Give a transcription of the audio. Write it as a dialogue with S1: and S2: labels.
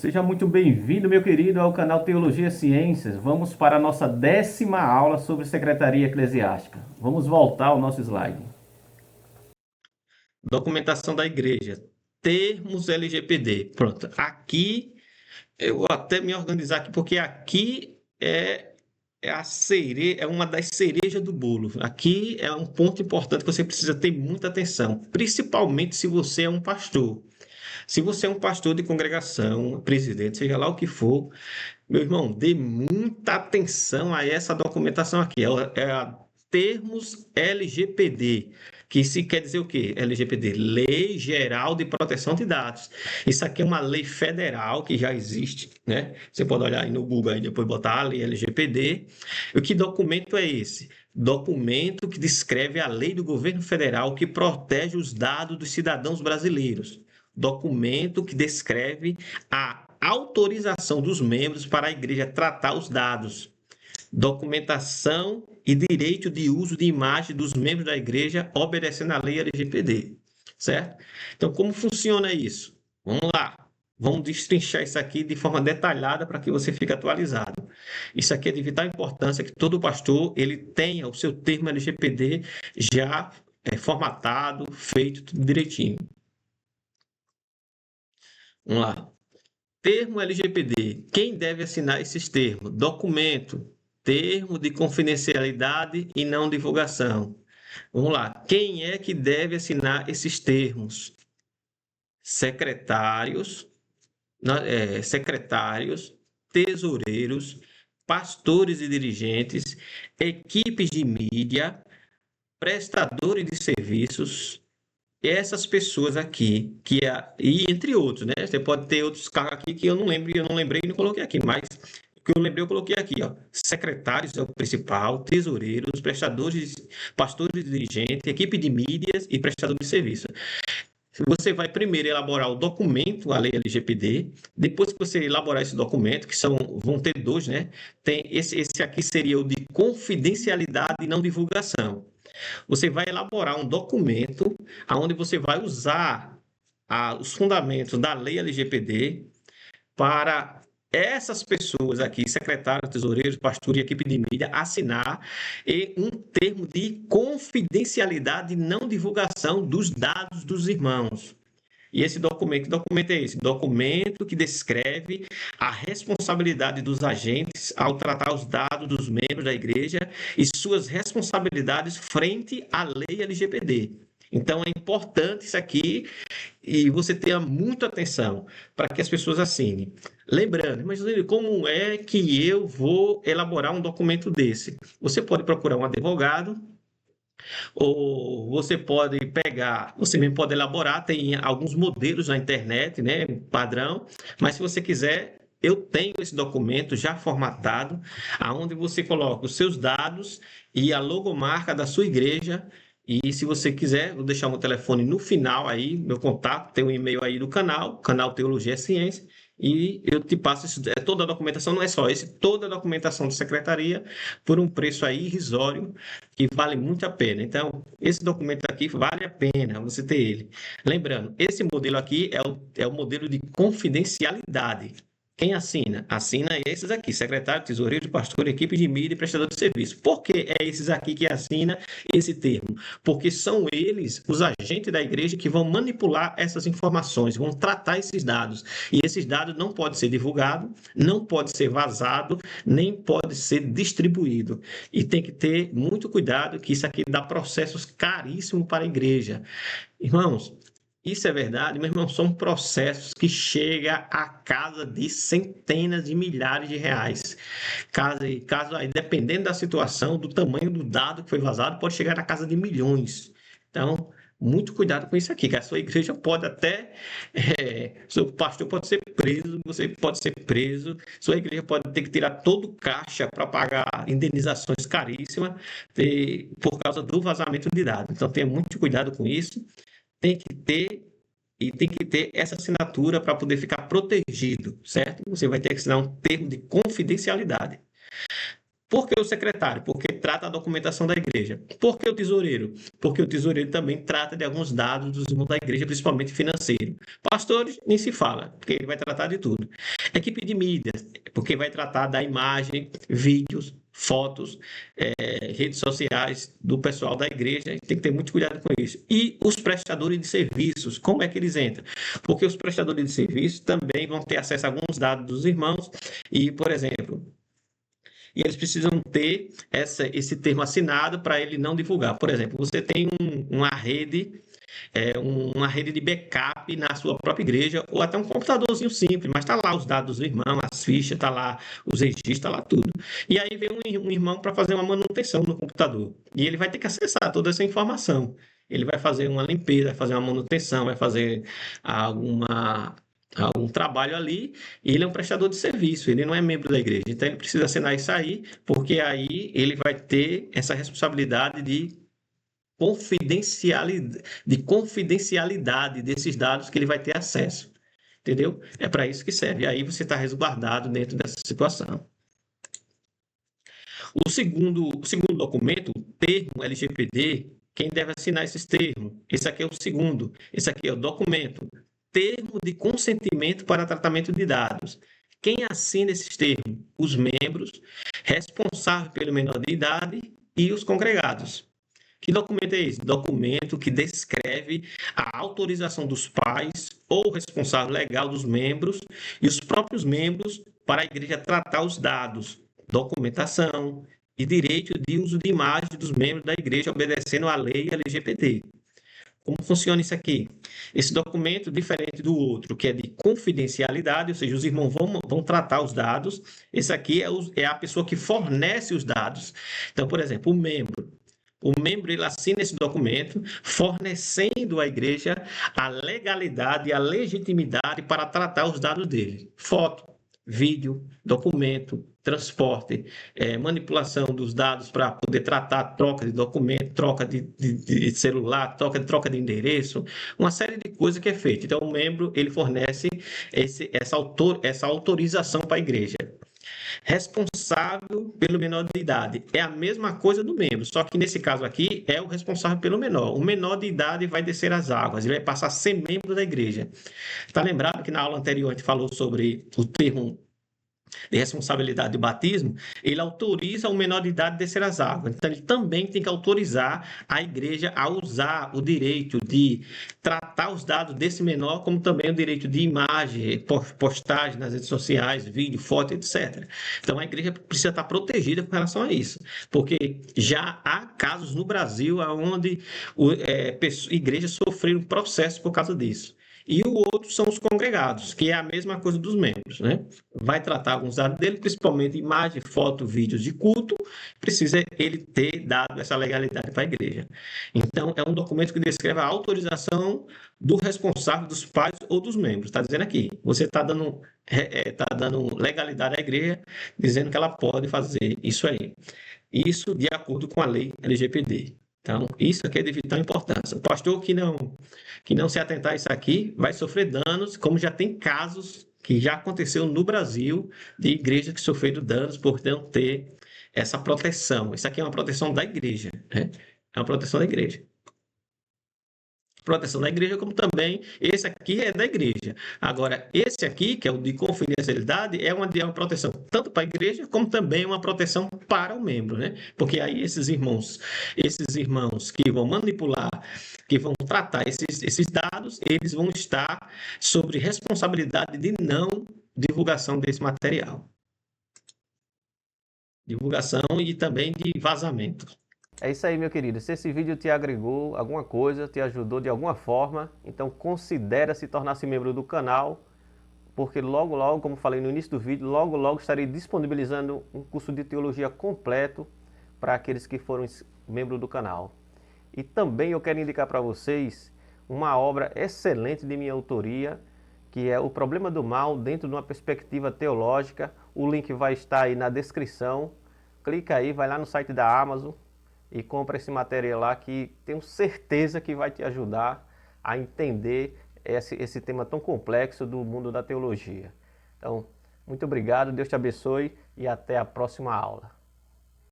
S1: Seja muito bem-vindo, meu querido, ao canal Teologia e Ciências. Vamos para a nossa 10ª aula sobre secretaria eclesiástica. Vamos voltar ao nosso slide.
S2: Documentação da igreja, termos LGPD. Pronto, aqui eu vou até me organizar aqui, porque aqui é uma das cerejas do bolo. Aqui é um ponto importante que você precisa ter muita atenção, principalmente se você é um pastor. Se você é um pastor de congregação, presidente, seja lá o que for, meu irmão, dê muita atenção a essa documentação aqui. É a termos LGPD, que se quer dizer o quê? LGPD, Lei Geral de Proteção de Dados. Isso aqui é uma lei federal que já existe, né? Você pode olhar aí no Google e depois botar a lei LGPD. E que documento é esse? Documento que descreve a lei do governo federal que protege os dados dos cidadãos brasileiros. Documento que descreve a autorização dos membros para a igreja tratar os dados, documentação e direito de uso de imagem dos membros da igreja obedecendo à lei LGPD, certo? Então, como funciona isso? Vamos lá. Vamos destrinchar isso aqui de forma detalhada para que você fique atualizado. Isso aqui é de vital importância que todo pastor ele tenha o seu termo LGPD já formatado, feito tudo direitinho. Vamos lá. Termo LGPD. Quem deve assinar esses termos? Documento, termo de confidencialidade e não divulgação. Vamos lá. Quem é que deve assinar esses termos? Secretários, secretários, tesoureiros, pastores e dirigentes, equipes de mídia, prestadores de serviços, essas pessoas aqui, e entre outros, né? Você pode ter outros cargos aqui que eu não lembro, eu não lembrei e não coloquei aqui, mas o que eu lembrei eu coloquei aqui, ó. Secretários é o principal, tesoureiros, prestadores, pastores dirigentes, equipe de mídias e prestador de serviço. Você vai primeiro elaborar o documento, a lei LGPD. Depois que você elaborar esse documento, vão ter dois, né? Tem esse aqui seria o de confidencialidade e não divulgação. Você vai elaborar um documento onde você vai usar os fundamentos da lei LGPD para essas pessoas aqui, secretário, tesoureiro, pastor e equipe de mídia, assinar um termo de confidencialidade e não divulgação dos dados dos irmãos. E esse documento, que documento é esse? Documento que descreve a responsabilidade dos agentes ao tratar os dados dos membros da igreja e suas responsabilidades frente à lei LGPD. Então, é importante isso aqui e você tenha muita atenção para que as pessoas assinem. Lembrando, mas como é que eu vou elaborar um documento desse? Você pode procurar um advogado, ou você pode pegar, você mesmo pode elaborar, tem alguns modelos na internet, né, padrão, mas se você quiser, eu tenho esse documento já formatado, aonde você coloca os seus dados e a logomarca da sua igreja. E se você quiser, vou deixar meu telefone no final aí, meu contato, tem um e-mail aí do canal Teologia e Ciência, e eu te passo toda a documentação, não é só esse, toda a documentação da secretaria, por um preço aí irrisório, que vale muito a pena. Então, esse documento aqui vale a pena você ter ele. Lembrando, esse modelo aqui é o modelo de confidencialidade. Quem assina? Assina esses aqui, secretário, tesoureiro, pastor, equipe de mídia e prestador de serviço. Por que é esses aqui que assina esse termo? Porque são eles, os agentes da igreja, que vão manipular essas informações, vão tratar esses dados. E esses dados não podem ser divulgados, não pode ser vazado, nem pode ser distribuído. E tem que ter muito cuidado, que isso aqui dá processos caríssimos para a igreja. Irmãos, isso é verdade, meu irmão, são processos que chegam a casa de centenas de milhares de reais. Caso aí, dependendo da situação, do tamanho do dado que foi vazado, pode chegar a casa de milhões. Então, muito cuidado com isso aqui, que a sua igreja pode até, seu pastor pode ser preso, você pode ser preso, sua igreja pode ter que tirar todo o caixa para pagar indenizações caríssimas por causa do vazamento de dados. Então, tenha muito cuidado com isso. Tem que ter essa assinatura para poder ficar protegido, certo? Você vai ter que assinar um termo de confidencialidade. Por que o secretário? Porque trata a documentação da igreja. Por que o tesoureiro? Porque o tesoureiro também trata de alguns dados dos irmãos da igreja, principalmente financeiro. Pastores, nem se fala, porque ele vai tratar de tudo. Equipe de mídias, porque vai tratar da imagem, vídeos, fotos, redes sociais do pessoal da igreja. A gente tem que ter muito cuidado com isso. E os prestadores de serviços, como é que eles entram? Porque os prestadores de serviços também vão ter acesso a alguns dados dos irmãos e, por exemplo, e eles precisam ter esse termo assinado para ele não divulgar. Por exemplo, você tem uma rede, uma rede de backup na sua própria igreja, ou até um computadorzinho simples, mas está lá os dados do irmão, as fichas, está lá os registros, está lá tudo. E aí vem um irmão para fazer uma manutenção no computador, e ele vai ter que acessar toda essa informação. Ele vai fazer uma limpeza, vai fazer uma manutenção, vai fazer algum trabalho ali, e ele é um prestador de serviço, ele não é membro da igreja. Então ele precisa assinar isso aí, porque aí ele vai ter essa responsabilidade de confidencialidade desses dados que ele vai ter acesso. Entendeu? É para isso que serve. Aí você está resguardado dentro dessa situação. O segundo documento, o termo LGPD, quem deve assinar esses termos? Esse aqui é o segundo. Esse aqui é o documento. Termo de consentimento para tratamento de dados. Quem assina esses termos? Os membros, responsável pelo menor de idade e os congregados. Que documento é esse? Documento que descreve a autorização dos pais ou responsável legal dos membros e os próprios membros para a igreja tratar os dados, documentação e direito de uso de imagem dos membros da igreja obedecendo à lei LGBT. Como funciona isso aqui? Esse documento, diferente do outro, que é de confidencialidade, ou seja, os irmãos vão tratar os dados, esse aqui é a pessoa que fornece os dados. Então, por exemplo, o membro ele assina esse documento, fornecendo à igreja a legalidade e a legitimidade para tratar os dados dele. Foto, vídeo, documento, transporte, manipulação dos dados para poder tratar troca de documento, troca de celular, troca de endereço, uma série de coisas que é feita. Então, o membro ele fornece essa autorização para a igreja. Responsável pelo menor de idade. É a mesma coisa do membro, só que nesse caso aqui é o responsável pelo menor. O menor de idade vai descer as águas, ele vai passar a ser membro da igreja. Está lembrado que na aula anterior a gente falou sobre o termo de responsabilidade de batismo? Ele autoriza o menor de idade a descer as águas. Então, ele também tem que autorizar a igreja a usar o direito de tratar os dados desse menor, como também o direito de imagem, postagem nas redes sociais, vídeo, foto, etc. Então, a igreja precisa estar protegida com relação a isso, porque já há casos no Brasil onde igrejas sofreram processo por causa disso. E o outro são os congregados, que é a mesma coisa dos membros, né? Vai tratar alguns dados dele, principalmente imagem, foto, vídeos de culto, precisa ele ter dado essa legalidade para a igreja. Então, é um documento que descreve a autorização do responsável, dos pais ou dos membros. Está dizendo aqui, você está dando legalidade à igreja, dizendo que ela pode fazer isso aí. Isso de acordo com a lei LGPD. Então, isso aqui é de vital importância. O pastor que não se atentar a isso aqui vai sofrer danos, como já tem casos que já aconteceu no Brasil de igrejas que sofreram danos por não ter essa proteção. Isso aqui é uma proteção da igreja, né? É uma proteção da igreja. Proteção da igreja, como também esse aqui é da igreja. Agora, esse aqui, que é o de confidencialidade, é uma proteção tanto para a igreja, como também uma proteção para o membro, né? Porque aí esses irmãos que vão manipular, que vão tratar esses dados, eles vão estar sob responsabilidade de não divulgação desse material. Divulgação e também de vazamento.
S1: É isso aí, meu querido. Se esse vídeo te agregou alguma coisa, te ajudou de alguma forma, então considere se tornar-se membro do canal, porque logo, logo, como falei no início do vídeo, logo, logo estarei disponibilizando um curso de teologia completo para aqueles que foram membros do canal. E também eu quero indicar para vocês uma obra excelente de minha autoria, que é O Problema do Mal dentro de uma perspectiva teológica. O link vai estar aí na descrição. Clica aí, vai lá no site da Amazon e compra esse material lá, que tenho certeza que vai te ajudar a entender esse tema tão complexo do mundo da teologia. Então, muito obrigado, Deus te abençoe e até a próxima aula.